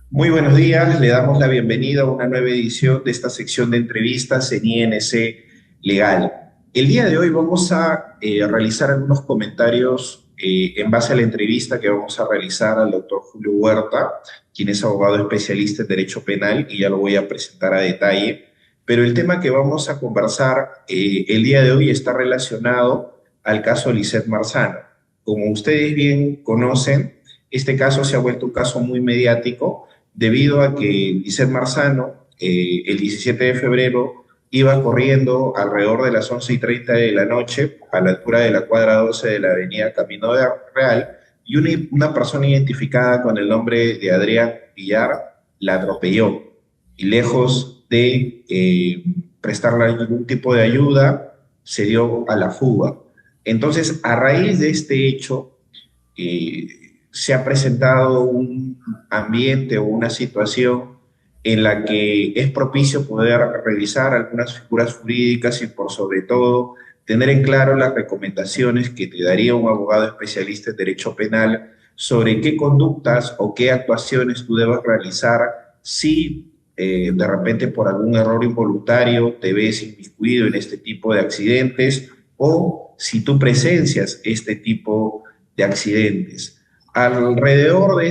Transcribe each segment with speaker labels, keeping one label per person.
Speaker 1: Muy buenos días, le damos la bienvenida a una nueva edición de esta sección de entrevistas en INC Legal. El día de hoy vamos a realizar algunos comentarios en base a la entrevista que vamos a realizar al doctor Julio Huerta, quien es abogado especialista en Derecho Penal y ya lo voy a presentar a detalle. Pero el tema que vamos a conversar el día de hoy está relacionado al caso Lisset Marzano. Como ustedes bien conocen, este caso se ha vuelto un caso muy mediático debido a que Lisset Marzano, el 17 de febrero, iba corriendo alrededor de las 11:30 de la noche a la altura de la cuadra 12 de la avenida Camino de Real y una persona identificada con el nombre de Adrián Villar la atropelló y lejos de prestarle algún tipo de ayuda, se dio a la fuga. Entonces, a raíz de este hecho, eh, se ha presentado un ambiente o una situación en la que es propicio poder revisar algunas figuras jurídicas y por sobre todo tener en claro las recomendaciones que te daría un abogado especialista en derecho penal sobre qué conductas o qué actuaciones tú debes realizar si de repente por algún error involuntario te ves inmiscuido en este tipo de accidentes o si tú presencias este tipo de accidentes. Alrededor de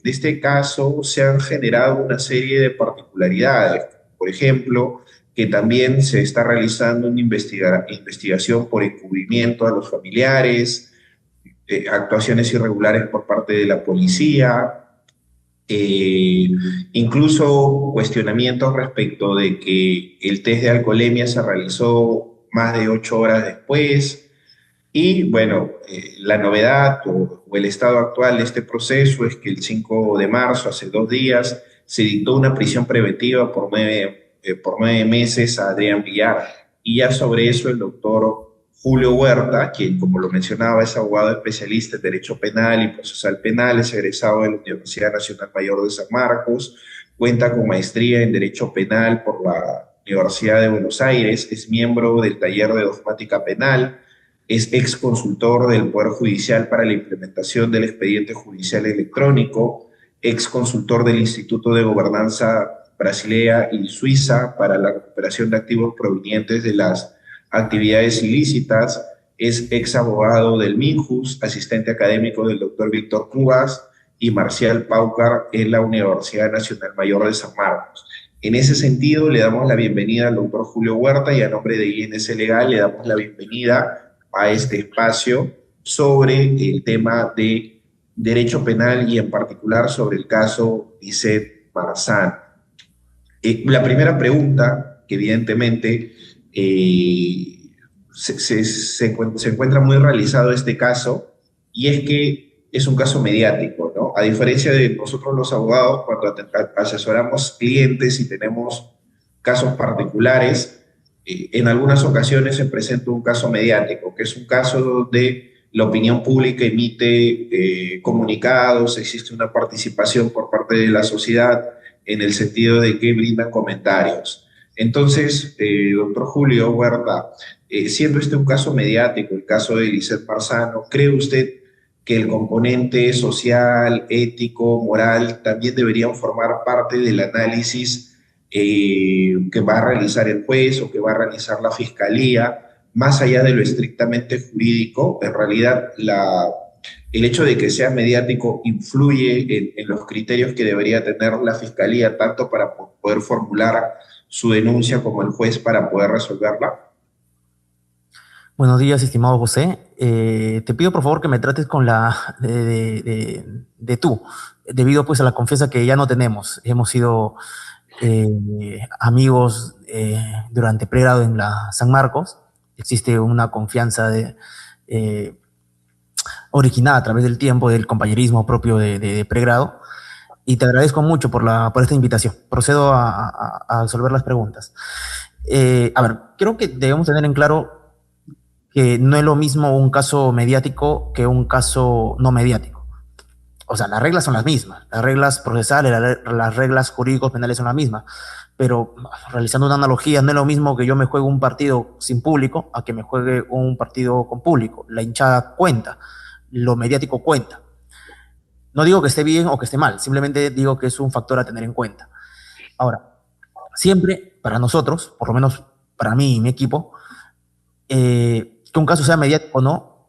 Speaker 1: este caso se han generado una serie de particularidades. Por ejemplo, que también se está realizando una investigación por encubrimiento a los familiares, actuaciones irregulares por parte de la policía, eh, incluso cuestionamientos respecto de que el test de alcoholemia se realizó más de 8 horas después. Y bueno, la novedad o el estado actual de este proceso es que el 5 de marzo, hace 2 días, se dictó una prisión preventiva por nueve meses a Adrián Villar. Y ya sobre eso el doctor Julio Huerta, quien como lo mencionaba es abogado especialista en Derecho Penal y Procesal Penal, es egresado de la Universidad Nacional Mayor de San Marcos, cuenta con maestría en Derecho Penal por la Universidad de Buenos Aires, es miembro del taller de dogmática penal, es ex consultor del Poder Judicial para la implementación del expediente judicial electrónico, ex consultor del Instituto de Gobernanza Brasilea y Suiza para la recuperación de activos provenientes de las actividades ilícitas, es ex abogado del MINJUS, asistente académico del doctor Víctor Cubas y Marcial Paucar en la Universidad Nacional Mayor de San Marcos. En ese sentido, le damos la bienvenida al doctor Julio Huerta y a nombre de INC Legal le damos la bienvenida a este espacio sobre el tema de derecho penal y en particular sobre el caso Lisset Marzano. La primera pregunta, que evidentemente se encuentra muy realizado este caso, y es que es un caso mediático, ¿no? A diferencia de nosotros los abogados, cuando asesoramos clientes y tenemos casos particulares, en algunas ocasiones se presenta un caso mediático, que es un caso donde la opinión pública emite comunicados, existe una participación por parte de la sociedad en el sentido de que brindan comentarios. Entonces, doctor Julio Huerta, siendo este un caso mediático, el caso de Lisset Marzano, ¿cree usted que el componente social, ético, moral también deberían formar parte del análisis que va a realizar el juez o que va a realizar la fiscalía, más allá de lo estrictamente jurídico? En realidad, el hecho de que sea mediático influye en los criterios que debería tener la fiscalía, tanto para poder formular su denuncia como el juez para poder resolverla.
Speaker 2: Buenos días, estimado José. Te pido por favor que me trates con la de tú, debido pues a la confianza que ya no tenemos. Hemos sido amigos durante pregrado en la San Marcos. Existe una confianza eh, originada a través del tiempo, del compañerismo propio de pregrado. Y te agradezco mucho por esta invitación. Procedo a resolver las preguntas. A ver, creo que debemos tener en claro que no es lo mismo un caso mediático que un caso no mediático. O sea, las reglas son las mismas, las reglas procesales, las reglas jurídicos penales son las mismas, pero realizando una analogía, no es lo mismo que yo me juegue un partido sin público a que me juegue un partido con público. La hinchada cuenta, lo mediático cuenta. No digo que esté bien o que esté mal, simplemente digo que es un factor a tener en cuenta. Ahora, siempre para nosotros, por lo menos para mí y mi equipo, que un caso sea mediático o no,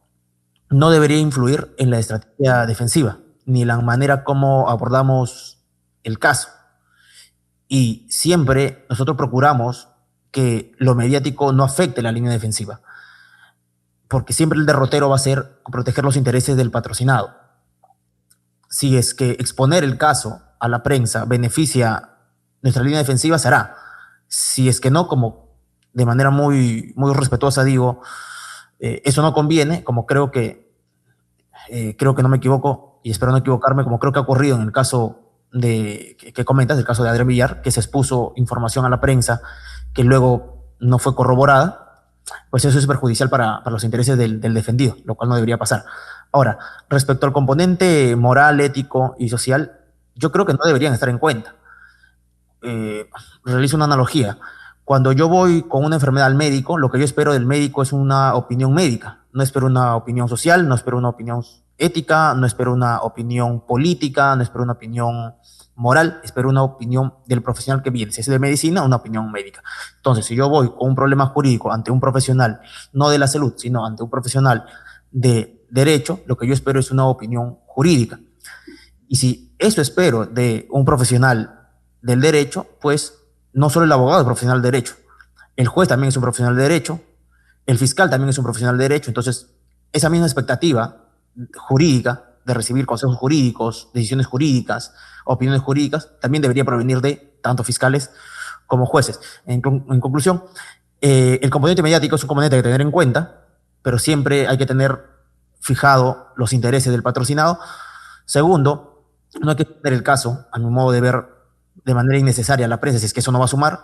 Speaker 2: no debería influir en la estrategia defensiva, ni la manera como abordamos el caso. Y siempre nosotros procuramos que lo mediático no afecte la línea defensiva, porque siempre el derrotero va a ser proteger los intereses del patrocinado. Si es que exponer el caso a la prensa beneficia nuestra línea defensiva, se hará. Si es que no, como de manera muy respetuosa digo, eso no conviene, como creo que no me equivoco y espero no equivocarme, como creo que ha ocurrido en el caso que comentas, el caso de Adrián Villar, que se expuso información a la prensa que luego no fue corroborada, pues eso es perjudicial para los intereses del defendido, lo cual no debería pasar. Ahora, respecto al componente moral, ético y social, yo creo que no deberían estar en cuenta. Realizo una analogía. Cuando yo voy con una enfermedad al médico, lo que yo espero del médico es una opinión médica. No espero una opinión social, no espero una opinión ética, no espero una opinión política, no espero una opinión moral, espero una opinión del profesional que viene. Si es de medicina, una opinión médica. Entonces, si yo voy con un problema jurídico ante un profesional, no de la salud, sino ante un profesional de derecho, lo que yo espero es una opinión jurídica. Y si eso espero de un profesional del derecho, pues no solo el abogado es profesional de derecho, el juez también es un profesional de derecho, el fiscal también es un profesional de derecho. Entonces, esa misma expectativa jurídica de recibir consejos jurídicos, decisiones jurídicas, opiniones jurídicas, también debería provenir de tanto fiscales como jueces. En conclusión, el componente mediático es un componente que hay que tener en cuenta, pero siempre hay que tener fijado los intereses del patrocinado. Segundo, no hay que tener el caso, a mi modo de ver, de manera innecesaria a la prensa, si es que eso no va a sumar.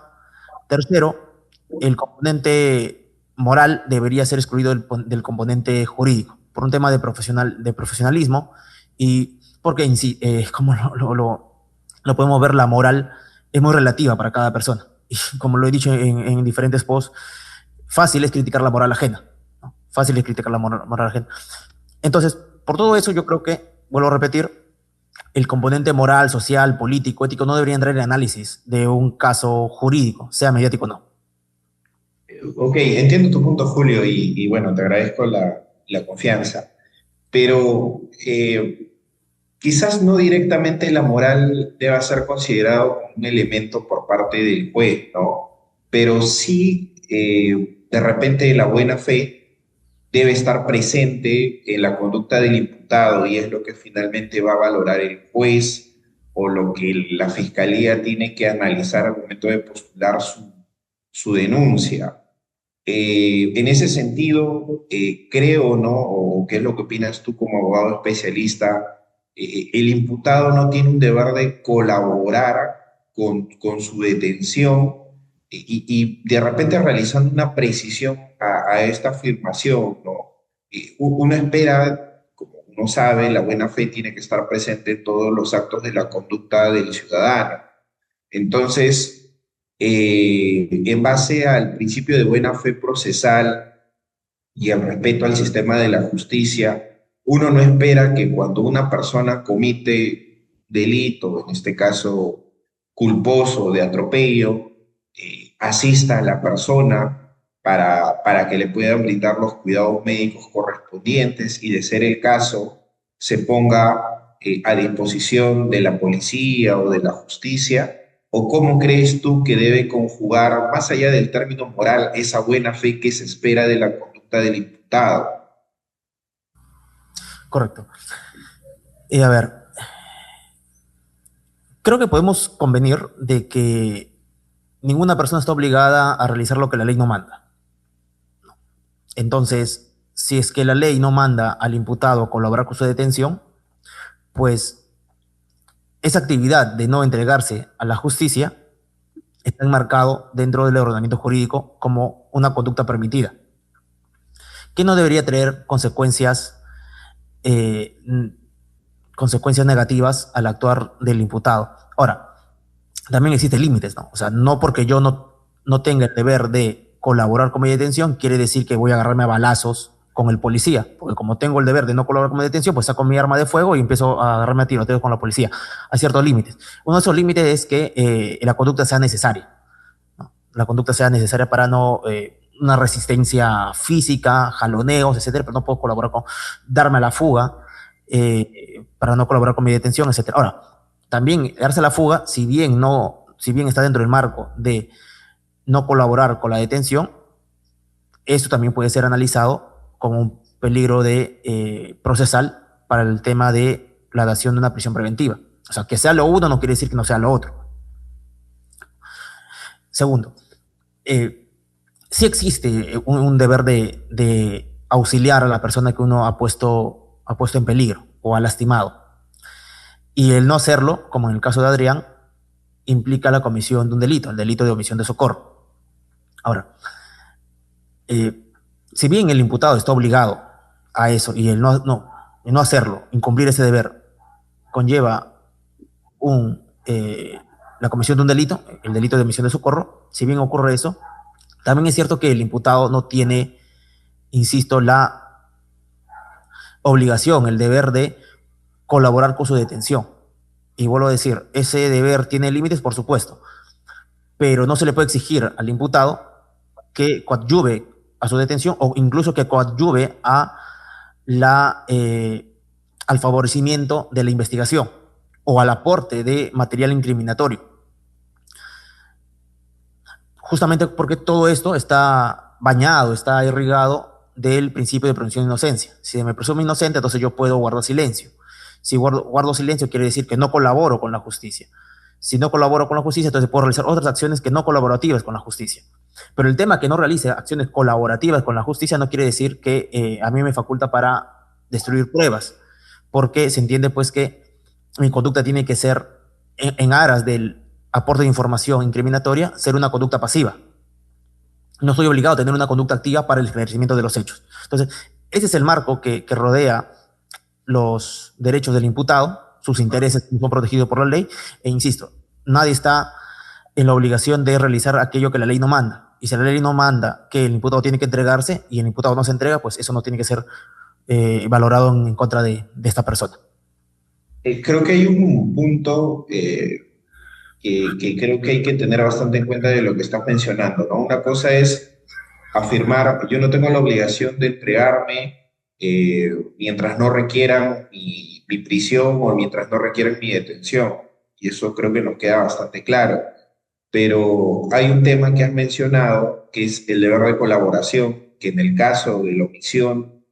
Speaker 2: Tercero, el componente moral debería ser excluido del componente jurídico, por un tema de profesionalismo y porque, como lo podemos ver, la moral es muy relativa para cada persona. Y como lo he dicho en diferentes posts, fácil es criticar la moral ajena, ¿no? Fácil es criticar la moral ajena. Entonces, por todo eso yo creo que, vuelvo a repetir, el componente moral, social, político, ético no debería entrar en el análisis de un caso jurídico, sea mediático o no.
Speaker 1: Ok, entiendo tu punto, Julio, y bueno, te agradezco la confianza, pero quizás no directamente la moral deba ser considerado como un elemento por parte del juez, ¿no? Pero sí, de repente, la buena fe debe estar presente en la conducta del imputado y es lo que finalmente va a valorar el juez o lo que la fiscalía tiene que analizar al momento de postular su denuncia. En ese sentido, creo, ¿no? O qué es lo que opinas tú como abogado especialista, el imputado no tiene un deber de colaborar con su detención y de repente realizando una precisión a esta afirmación, ¿no? Uno espera, como uno sabe, la buena fe tiene que estar presente en todos los actos de la conducta del ciudadano. Entonces, en base al principio de buena fe procesal y el respeto al sistema de la justicia, uno no espera que cuando una persona comete delito, en este caso culposo de atropello, asista a la persona para que le puedan brindar los cuidados médicos correspondientes y, de ser el caso, se ponga a disposición de la policía o de la justicia. ¿O cómo crees tú que debe conjugar, más allá del término moral, esa buena fe que se espera de la conducta del imputado?
Speaker 2: Correcto. A ver, creo que podemos convenir de que ninguna persona está obligada a realizar lo que la ley no manda. Entonces, si es que la ley no manda al imputado a colaborar con su detención, pues esa actividad de no entregarse a la justicia está enmarcado dentro del ordenamiento jurídico como una conducta permitida, que no debería traer eh, consecuencias negativas al actuar del imputado. Ahora, también existen límites, ¿no? O sea, no porque yo no tenga el deber de colaborar con mi detención, quiere decir que voy a agarrarme a balazos con el policía, porque como tengo el deber de no colaborar con mi detención, pues saco mi arma de fuego y empiezo a agarrarme a tiroteos con la policía. Hay ciertos límites. Uno de esos límites es que la conducta sea necesaria, ¿no? La conducta sea necesaria para no una resistencia física, jaloneos, etcétera, pero no puedo colaborar con darme a la fuga para no colaborar con mi detención, etcétera. Ahora, también darse a la fuga, si bien está dentro del marco de no colaborar con la detención, esto también puede ser analizado como un peligro de procesal para el tema de la dación de una prisión preventiva. O sea, que sea lo uno no quiere decir que no sea lo otro. Segundo, sí existe un deber de auxiliar a la persona que uno ha puesto en peligro o ha lastimado. Y el no hacerlo, como en el caso de Adrián, implica la comisión de un delito, el delito de omisión de socorro. Ahora, si bien el imputado está obligado a eso y el no hacerlo, incumplir ese deber, conlleva la comisión de un delito, el delito de omisión de socorro, si bien ocurre eso, también es cierto que el imputado no tiene, insisto, la obligación, el deber de colaborar con su detención. Y vuelvo a decir, ese deber tiene límites, por supuesto, pero no se le puede exigir al imputado que coadyuve a su detención o incluso que coadyuve al favorecimiento de la investigación o al aporte de material incriminatorio. Justamente porque todo esto está bañado, está irrigado del principio de presunción de inocencia. Si me presumo inocente, entonces yo puedo guardar silencio. Si guardo silencio, quiere decir que no colaboro con la justicia. Si no colaboro con la justicia, entonces puedo realizar otras acciones que no colaborativas con la justicia. Pero el tema que no realice acciones colaborativas con la justicia no quiere decir que a mí me faculta para destruir pruebas, porque se entiende pues que mi conducta tiene que ser en aras del aporte de información incriminatoria, ser una conducta pasiva. No estoy obligado a tener una conducta activa para el esclarecimiento de los hechos. Entonces, ese es el marco que rodea los derechos del imputado, sus intereses son protegidos por la ley, e insisto, nadie está en la obligación de realizar aquello que la ley no manda. Y si la ley no manda que el imputado tiene que entregarse y el imputado no se entrega, pues eso no tiene que ser valorado en contra de esta persona.
Speaker 1: Creo que hay un punto que creo que hay que tener bastante en cuenta de lo que estás mencionando, ¿no? Una cosa es afirmar, yo no tengo la obligación de entregarme mientras no requieran mi prisión o mientras no requieran mi detención. Y eso creo que nos queda bastante claro. Pero hay un tema que has mencionado, que es el deber de colaboración, que en el caso de la omisión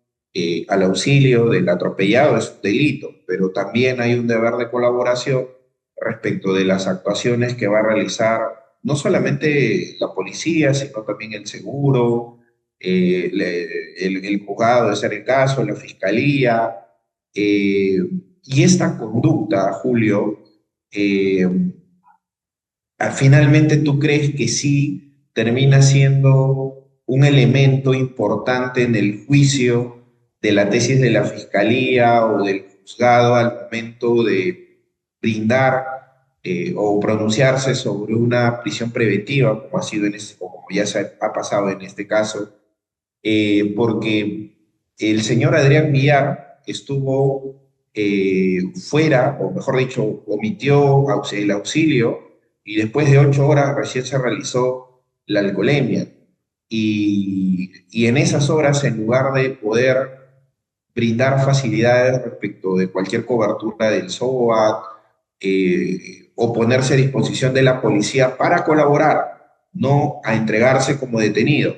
Speaker 1: al auxilio del atropellado es un delito, pero también hay un deber de colaboración respecto de las actuaciones que va a realizar no solamente la policía, sino también el seguro, el juzgado de ser el caso, la fiscalía. Y esta conducta, Julio, eh, finalmente tú crees que sí termina siendo un elemento importante en el juicio de la tesis de la fiscalía o del juzgado al momento de brindar o pronunciarse sobre una prisión preventiva, como ha sido o como ya se ha pasado en este caso, porque el señor Adrián Villar estuvo fuera, o mejor dicho, omitió el auxilio y después de 8 horas recién se realizó la alcoholemia. Y en esas horas, en lugar de poder brindar facilidades respecto de cualquier cobertura del SOAT, o ponerse a disposición de la policía para colaborar, no a entregarse como detenido.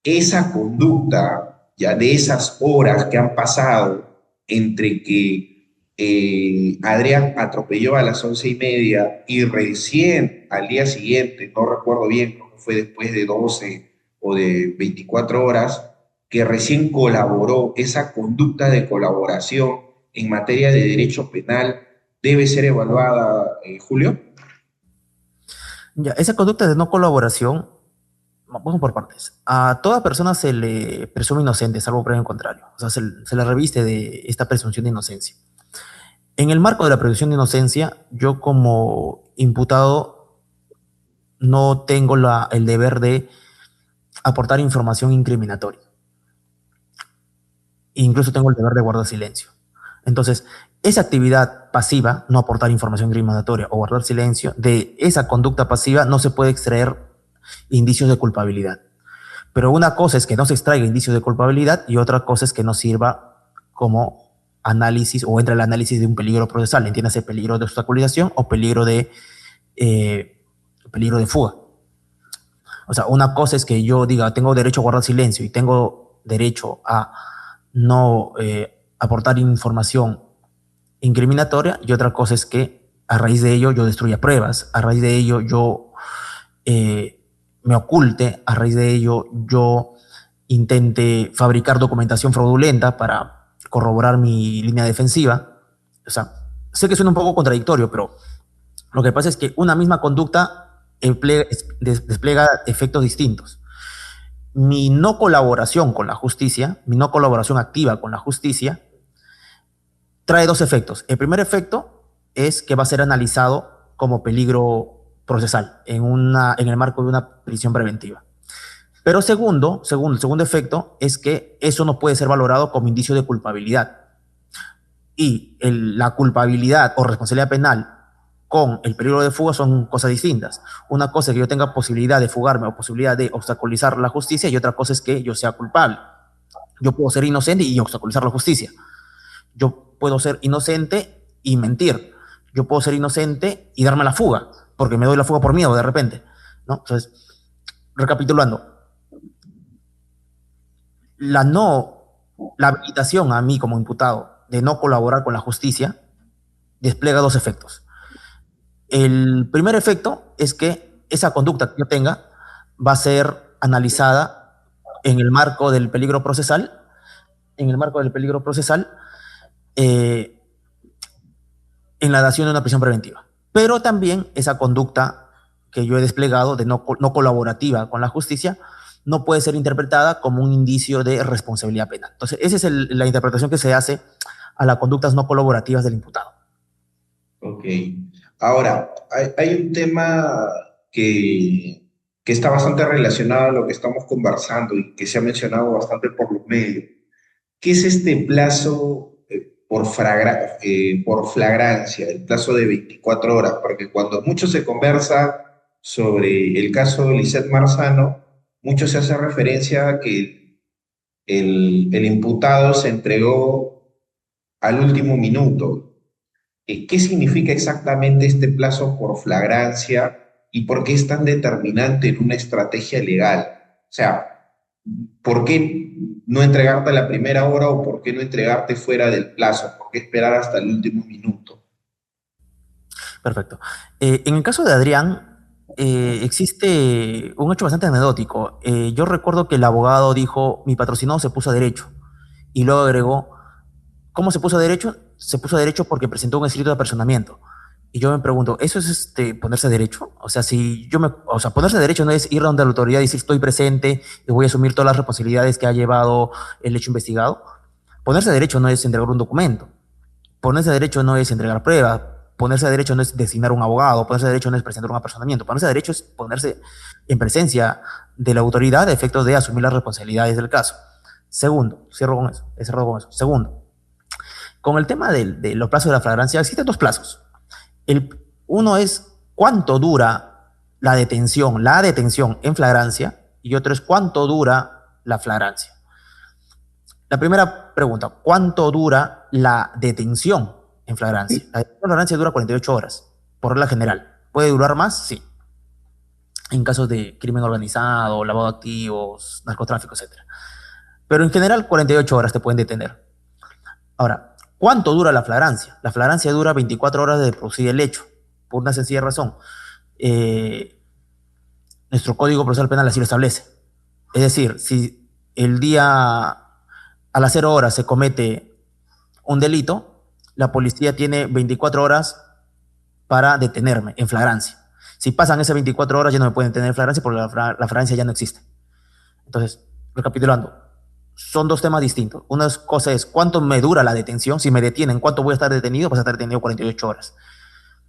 Speaker 1: Esa conducta, ya de esas horas que han pasado entre que Adrián atropelló a las 11:30 y recién al día siguiente, no recuerdo bien, cómo fue después de 12 o de 24 horas, que recién colaboró, esa conducta de colaboración en materia de derecho penal debe ser evaluada, Julio.
Speaker 2: Ya, esa conducta de no colaboración, vamos por partes. A toda persona se le presume inocente, salvo prueba en contrario. O sea, se le reviste de esta presunción de inocencia. En el marco de la presunción de inocencia, yo como imputado no tengo el deber de aportar información incriminatoria. incluso tengo el deber de guardar silencio. Entonces, esa actividad pasiva, no aportar información incriminatoria o guardar silencio, de esa conducta pasiva no se puede extraer indicios de culpabilidad. Pero una cosa es que no se extraiga indicios de culpabilidad y otra cosa es que no sirva como análisis o entre el análisis de un peligro procesal, entiéndase peligro de obstaculización o peligro de fuga. O sea, una cosa es que yo diga, tengo derecho a guardar silencio y tengo derecho a no aportar información incriminatoria, y otra cosa es que a raíz de ello yo destruya pruebas, a raíz de ello yo me oculte, a raíz de ello yo intente fabricar documentación fraudulenta para corroborar mi línea defensiva. O sea, sé que suena un poco contradictorio, pero lo que pasa es que una misma conducta despliega efectos distintos. Mi no colaboración con la justicia, mi no colaboración activa con la justicia, trae dos efectos. El primer efecto es que va a ser analizado como peligro procesal en el marco de una prisión preventiva. Pero el segundo efecto es que eso no puede ser valorado como indicio de culpabilidad. Y la culpabilidad o responsabilidad penal con el peligro de fuga son cosas distintas. Una cosa es que yo tenga posibilidad de fugarme o posibilidad de obstaculizar la justicia, y otra cosa es que yo sea culpable. Yo puedo ser inocente y obstaculizar la justicia. Yo puedo ser inocente y mentir. Yo puedo ser inocente y darme la fuga, porque me doy la fuga por miedo de repente, ¿no? Entonces, recapitulando, la habilitación a mí como imputado de no colaborar con la justicia despliega dos efectos. El primer efecto es que esa conducta que yo tenga va a ser analizada en el marco del peligro procesal, en la dación de una prisión preventiva. Pero también esa conducta que yo he desplegado de no colaborativa con la justicia no puede ser interpretada como un indicio de responsabilidad penal. Entonces, esa es la interpretación que se hace a las conductas no colaborativas del imputado.
Speaker 1: Ok. Ahora, hay un tema que está bastante relacionado a lo que estamos conversando y que se ha mencionado bastante por los medios. ¿Qué es este plazo por flagrancia, el plazo de 24 horas? Porque cuando mucho se conversa sobre el caso de Lisette Marzano, mucho se hace referencia a que el imputado se entregó al último minuto. ¿Qué significa exactamente este plazo por flagrancia y por qué es tan determinante en una estrategia legal? O sea, ¿por qué no entregarte a la primera hora o por qué no entregarte fuera del plazo? ¿Por qué esperar hasta el último minuto?
Speaker 2: Perfecto. En el caso de Adrián, existe un hecho bastante anecdótico. Yo recuerdo que el abogado dijo, mi patrocinado se puso a derecho, y luego agregó, ¿cómo se puso a derecho? Se puso a derecho porque presentó un escrito de apersonamiento. Y yo me pregunto, ¿eso es ponerse a derecho? O sea, ponerse a derecho no es ir donde la autoridad y decir estoy presente y voy a asumir todas las responsabilidades que ha llevado el hecho investigado. Ponerse a derecho no es entregar un documento. Ponerse a derecho no es entregar pruebas. Ponerse a derecho no es designar un abogado. Ponerse a derecho no es presentar un apersonamiento. Ponerse a derecho es ponerse en presencia de la autoridad a efectos de asumir las responsabilidades del caso. Segundo, cierro con eso. Segundo, con el tema de los plazos de la flagrancia, existen dos plazos. Uno es cuánto dura la detención en flagrancia, y otro es cuánto dura la flagrancia. La primera pregunta, ¿cuánto dura la detención en flagrancia? La detención en flagrancia dura 48 horas, por regla general. ¿Puede durar más? Sí. En casos de crimen organizado, lavado de activos, narcotráfico, etc. Pero en general 48 horas te pueden detener. Ahora, ¿cuánto dura la flagrancia? La flagrancia dura 24 horas de producir el hecho, por una sencilla razón. Nuestro Código Procesal Penal así lo establece. Es decir, si el día a las 0 horas se comete un delito, la policía tiene 24 horas para detenerme en flagrancia. Si pasan esas 24 horas ya no me pueden detener en flagrancia porque la flagrancia ya no existe. Entonces, recapitulando, son dos temas distintos. Una cosa es cuánto me dura la detención. Si me detienen, ¿cuánto voy a estar detenido? Vas a estar detenido 48 horas.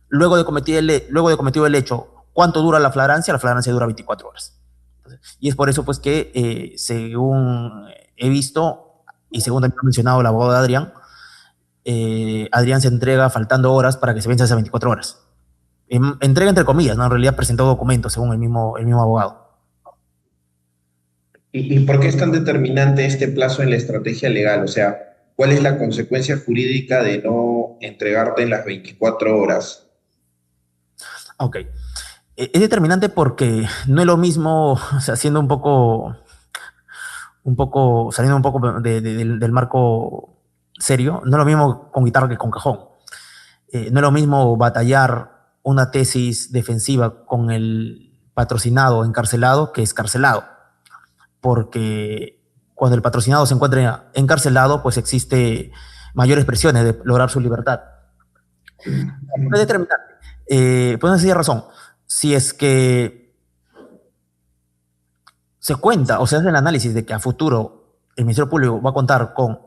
Speaker 2: Luego de cometido el hecho, ¿cuánto dura la flagrancia? La flagrancia dura 24 horas. Entonces, y es por eso pues que, según he visto, y según también ha mencionado el abogado de Adrián, Adrián se entrega faltando horas para que se venza esas 24 horas. Entrega entre comillas, ¿no? En realidad presentó documentos, según el mismo abogado.
Speaker 1: ¿Y por qué es tan determinante este plazo en la estrategia legal? O sea, ¿cuál es la consecuencia jurídica de no entregarte en las 24 horas?
Speaker 2: Ok. Es determinante porque no es lo mismo, o sea, siendo saliendo un poco del marco serio, no es lo mismo con guitarra que con cajón. No es lo mismo batallar una tesis defensiva con el patrocinado encarcelado que escarcelado, porque cuando el patrocinado se encuentra encarcelado, pues existe mayores presiones de lograr su libertad. Es determinante. Por una sencilla razón, si es que se cuenta o se hace el análisis de que a futuro el Ministerio Público va a contar con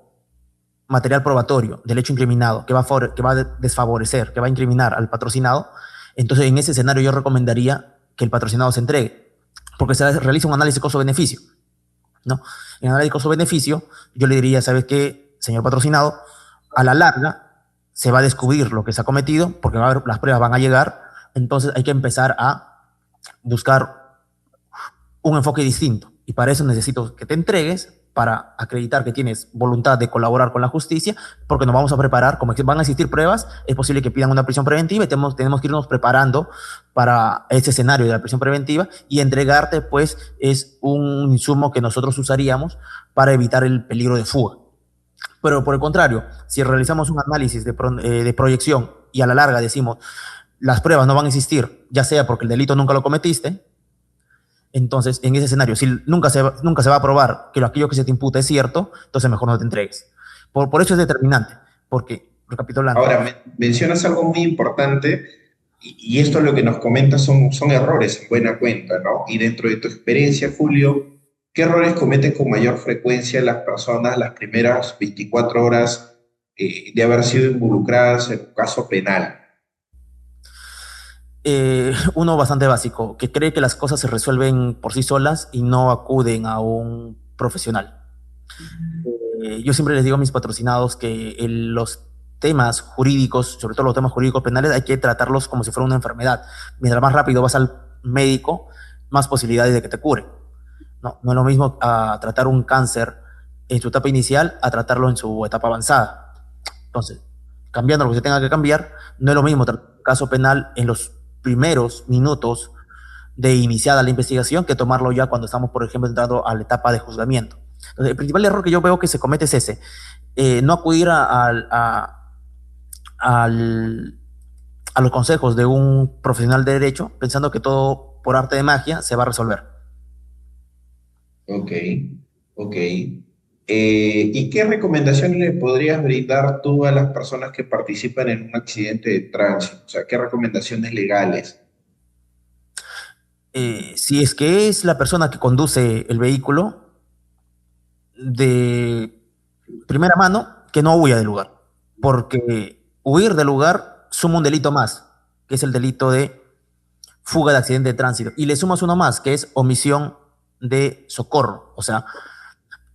Speaker 2: material probatorio del hecho incriminado que va a desfavorecer, que va a incriminar al patrocinado, entonces en ese escenario yo recomendaría que el patrocinado se entregue, porque se realiza un análisis costo-beneficio, ¿no? En el análisis costo-beneficio yo le diría, ¿sabes qué, señor patrocinado? A la larga se va a descubrir lo que se ha cometido, porque va a haber, las pruebas van a llegar, entonces hay que empezar a buscar un enfoque distinto. Y para eso necesito que te entregues para acreditar que tienes voluntad de colaborar con la justicia, porque nos vamos a preparar, como van a existir pruebas, es posible que pidan una prisión preventiva y tenemos que irnos preparando para ese escenario de la prisión preventiva, y entregarte pues es un insumo que nosotros usaríamos para evitar el peligro de fuga. Pero por el contrario, si realizamos un análisis de proyección y a la larga decimos las pruebas no van a existir, ya sea porque el delito nunca lo cometiste, entonces, en ese escenario, si nunca se va a probar que aquello que se te imputa es cierto, entonces mejor no te entregues. Por eso es determinante, porque, recapitulando.
Speaker 1: Ahora, mencionas algo muy importante y esto lo que nos comentas son errores en buena cuenta, ¿no? Y dentro de tu experiencia, Julio, ¿qué errores cometen con mayor frecuencia las personas las primeras 24 horas de haber sido involucradas en un caso penal?
Speaker 2: Uno bastante básico, que cree que las cosas se resuelven por sí solas y no acuden a un profesional. Yo siempre les digo a mis patrocinados que los temas jurídicos, sobre todo los temas jurídicos penales, hay que tratarlos como si fuera una enfermedad. Mientras más rápido vas al médico, más posibilidades de que te cure. No es lo mismo a tratar un cáncer en su etapa inicial a tratarlo en su etapa avanzada. Entonces, cambiando lo que se tenga que cambiar, no es lo mismo tratar un caso penal en los primeros minutos de iniciada la investigación que tomarlo ya cuando estamos, por ejemplo, entrando a la etapa de juzgamiento. Entonces, el principal error que yo veo que se comete es ese, no acudir al, a los consejos de un profesional de derecho pensando que todo por arte de magia se va a resolver.
Speaker 1: Ok, ok. ¿Y qué recomendaciones le podrías brindar tú a las personas que participan en un accidente de tránsito? O sea, ¿qué recomendaciones legales?
Speaker 2: Si es que es la persona que conduce el vehículo, de primera mano, que no huya del lugar, porque huir del lugar suma un delito más, que es el delito de fuga de accidente de tránsito, y le sumas uno más, que es omisión de socorro. O sea,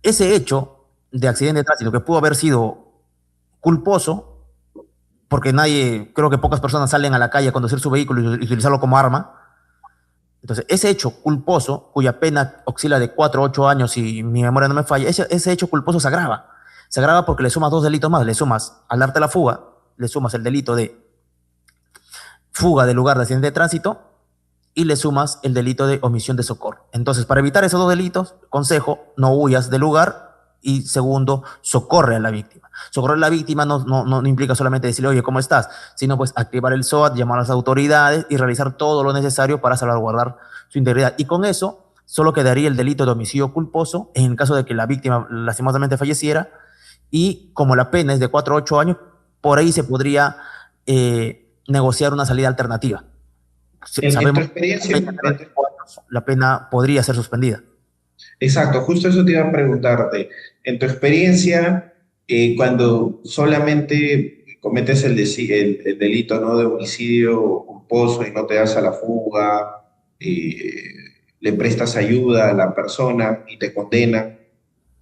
Speaker 2: ese hecho de accidente de tránsito que pudo haber sido culposo, porque nadie, creo que pocas personas salen a la calle a conducir su vehículo y utilizarlo como arma. Entonces, ese hecho culposo, cuya pena oscila de 4 a 8 años, si mi memoria no me falla, ese hecho culposo se agrava. Se agrava porque le sumas dos delitos más. Le sumas, al darte la fuga, le sumas el delito de fuga del lugar de accidente de tránsito y le sumas el delito de omisión de socorro. Entonces, para evitar esos dos delitos, consejo, no huyas del lugar, y segundo, socorre a la víctima. Socorrer a la víctima no implica solamente decirle, oye, ¿cómo estás? Sino pues activar el SOAT, llamar a las autoridades y realizar todo lo necesario para salvaguardar su integridad. Y con eso solo quedaría el delito de homicidio culposo en el caso de que la víctima lastimosamente falleciera, y como la pena es de 4 a 8 años, por ahí se podría negociar una salida alternativa.
Speaker 1: En tu
Speaker 2: Sabemos
Speaker 1: experiencia,
Speaker 2: que la pena podría ser suspendida.
Speaker 1: exacto, justo eso te iba a preguntarte. En tu experiencia, cuando solamente cometes el delito, ¿no?, de homicidio culposo y no te das a la fuga, le prestas ayuda a la persona y te condenan,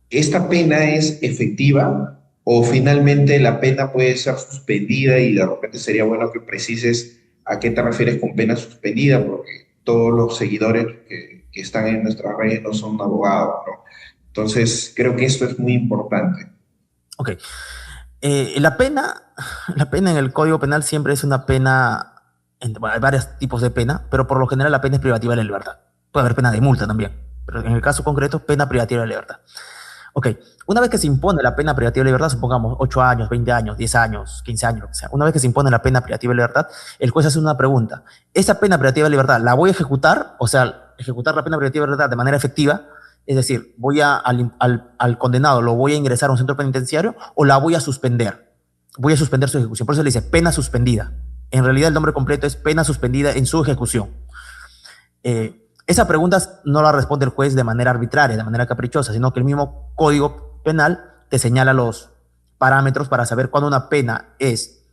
Speaker 1: ¿esta pena es efectiva o finalmente la pena puede ser suspendida? Y de repente sería bueno que precises a qué te refieres con pena suspendida, porque todos los seguidores que están en nuestras redes no son abogados, ¿no? Entonces, creo que esto es muy importante.
Speaker 2: Ok. La pena, la pena en el Código Penal siempre es una pena, bueno, hay varios tipos de pena, pero por lo general la pena es privativa de la libertad. Puede haber pena de multa también, pero en el caso concreto, pena privativa de la libertad. Ok, una vez que se impone la pena privativa de libertad, supongamos 8 años, 20 años, 10 años, 15 años, lo que sea, una vez que se impone la pena privativa de libertad, el juez hace una pregunta. ¿Esa pena privativa de libertad la voy a ejecutar? O sea, ejecutar la pena privativa de libertad de manera efectiva, es decir, al condenado lo voy a ingresar a un centro penitenciario o la voy a suspender. Voy a suspender su ejecución. Por eso le dice pena suspendida. En realidad el nombre completo es pena suspendida en su ejecución. Esa pregunta no la responde el juez de manera arbitraria, de manera caprichosa, sino que el mismo Código Penal te señala los parámetros para saber cuándo una pena es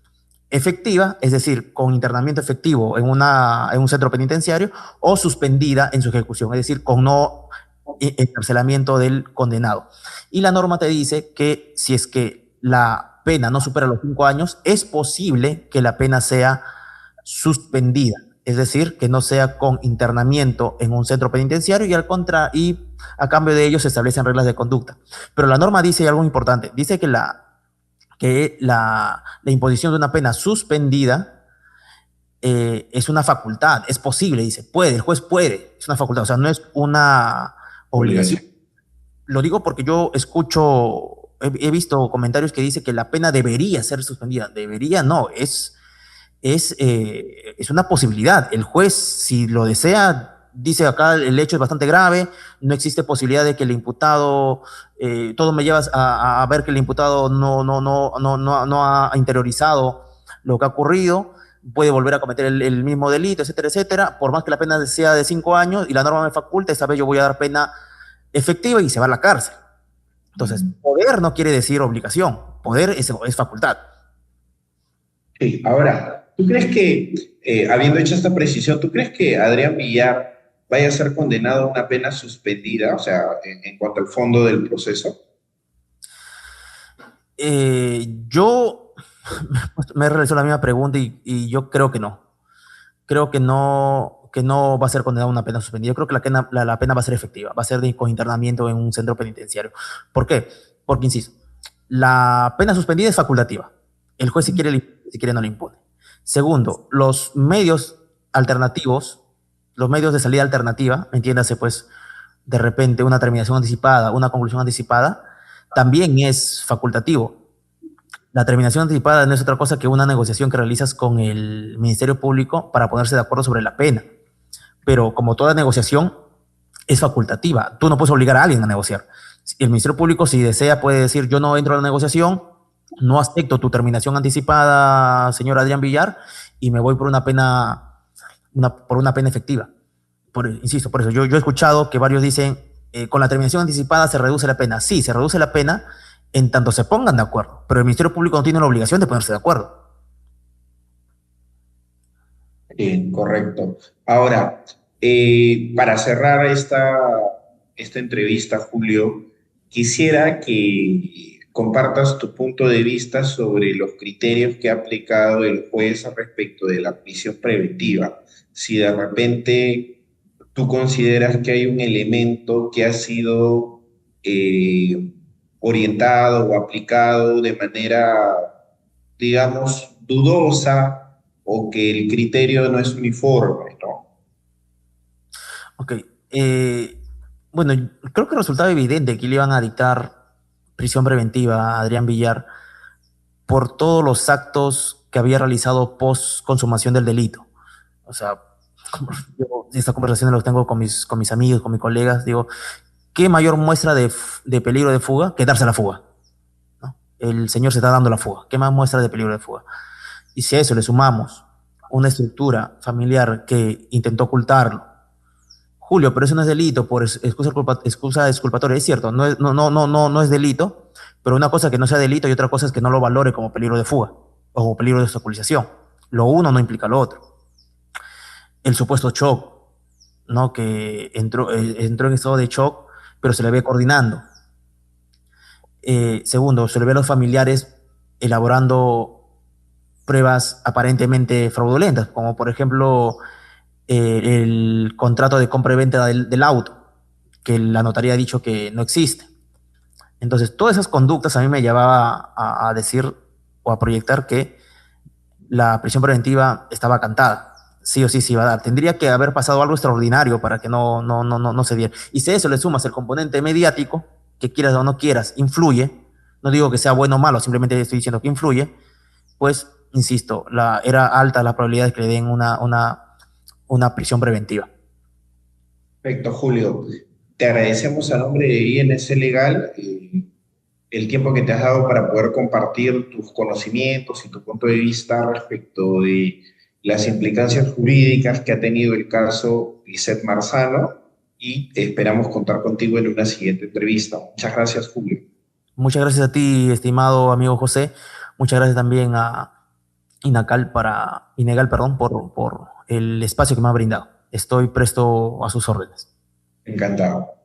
Speaker 2: efectiva, es decir, con internamiento efectivo en un centro penitenciario, o suspendida en su ejecución, es decir, con no encarcelamiento del condenado. Y la norma te dice que si es que la pena no supera los 5 años, es posible que la pena sea suspendida, es decir, que no sea con internamiento en un centro penitenciario y a cambio de ello se establecen reglas de conducta. Pero la norma dice algo importante, dice que la imposición de una pena suspendida es una facultad, es posible, dice, puede, el juez puede, es una facultad, o sea, no es una obligación.
Speaker 1: Obligación.
Speaker 2: Lo digo porque yo escucho, he visto comentarios que dicen que la pena debería ser suspendida. Debería no, es una posibilidad. El juez, si lo desea, dice acá el hecho es bastante grave, no existe posibilidad de que el imputado, todo me lleva a ver que el imputado no ha interiorizado lo que ha ocurrido, puede volver a cometer el mismo delito, etcétera, etcétera. Por más que la pena sea de 5 años y la norma me faculta, esta vez yo voy a dar pena efectiva y se va a la cárcel. Entonces, poder no quiere decir obligación, poder es facultad.
Speaker 1: Sí. Ahora, ¿tú crees que, habiendo hecho esta precisión, tú crees que Adrián Villar vaya a ser condenado a una pena suspendida, o sea, en cuanto al fondo del proceso?
Speaker 2: Yo me he realizado la misma pregunta y yo creo que no. Creo que no va a ser condenado a una pena suspendida. Yo creo que la pena va a ser efectiva, va a ser con internamiento en un centro penitenciario. ¿Por qué? Porque, insisto, la pena suspendida es facultativa. El juez si quiere no le impone. Segundo, los medios alternativos, los medios de salida alternativa, entiéndase pues de repente una terminación anticipada, una conclusión anticipada, también es facultativo. La terminación anticipada no es otra cosa que una negociación que realizas con el Ministerio Público para ponerse de acuerdo sobre la pena. Pero como toda negociación, es facultativa. Tú no puedes obligar a alguien a negociar. El Ministerio Público, si desea, puede decir, yo no entro a la negociación, no acepto tu terminación anticipada, señor Adrián Villar, y me voy por por una pena efectiva. Insisto, por eso yo he escuchado que varios dicen, con la terminación anticipada se reduce la pena. Sí, se reduce la pena en tanto se pongan de acuerdo, pero el Ministerio Público no tiene la obligación de ponerse de acuerdo.
Speaker 1: Correcto. Ahora, para cerrar esta entrevista, Julio, quisiera que compartas tu punto de vista sobre los criterios que ha aplicado el juez respecto de la prisión preventiva. Si de repente tú consideras que hay un elemento que ha sido orientado o aplicado de manera, digamos, dudosa o que el criterio no es uniforme, ¿no?
Speaker 2: Ok. eh, bueno, creo que resultaba evidente que le iban a dictar prisión preventiva a Adrián Villar por todos los actos que había realizado post consumación del delito. O sea, yo esta conversación la tengo con mis amigos, con mis colegas, digo, ¿qué mayor muestra de peligro de fuga que darse la fuga? ¿No? El señor se está dando la fuga. ¿Qué más muestra de peligro de fuga? Y si a eso le sumamos una estructura familiar que intentó ocultarlo, Julio, pero eso no es delito por excusa exculpatoria, es cierto, no es delito, pero una cosa que no sea delito y otra cosa es que no lo valore como peligro de fuga o como peligro de obstaculización. Lo uno no implica lo otro. El supuesto shock, ¿no? Que entró en estado de shock, pero se le ve coordinando. Segundo, se le ve a los familiares elaborando pruebas aparentemente fraudulentas, como por ejemplo el contrato de compra y venta del auto, que la notaría ha dicho que no existe. Entonces, todas esas conductas a mí me llevaba a decir o a proyectar que la prisión preventiva estaba cantada. Sí o sí se iba a dar. Tendría que haber pasado algo extraordinario para que no se diera. Y si a eso le sumas el componente mediático, que quieras o no quieras, influye, no digo que sea bueno o malo, simplemente estoy diciendo que influye, pues, insisto, era alta la probabilidad de que le den una prisión preventiva.
Speaker 1: Perfecto, Julio. Te agradecemos a nombre de INC Legal el tiempo que te has dado para poder compartir tus conocimientos y tu punto de vista respecto de las implicancias jurídicas que ha tenido el caso Lisette Marzano y esperamos contar contigo en una siguiente entrevista. Muchas gracias, Julio.
Speaker 2: Muchas gracias a ti, estimado amigo José. Muchas gracias también a Inegal, perdón, por el espacio que me ha brindado. Estoy presto a sus órdenes.
Speaker 1: Encantado.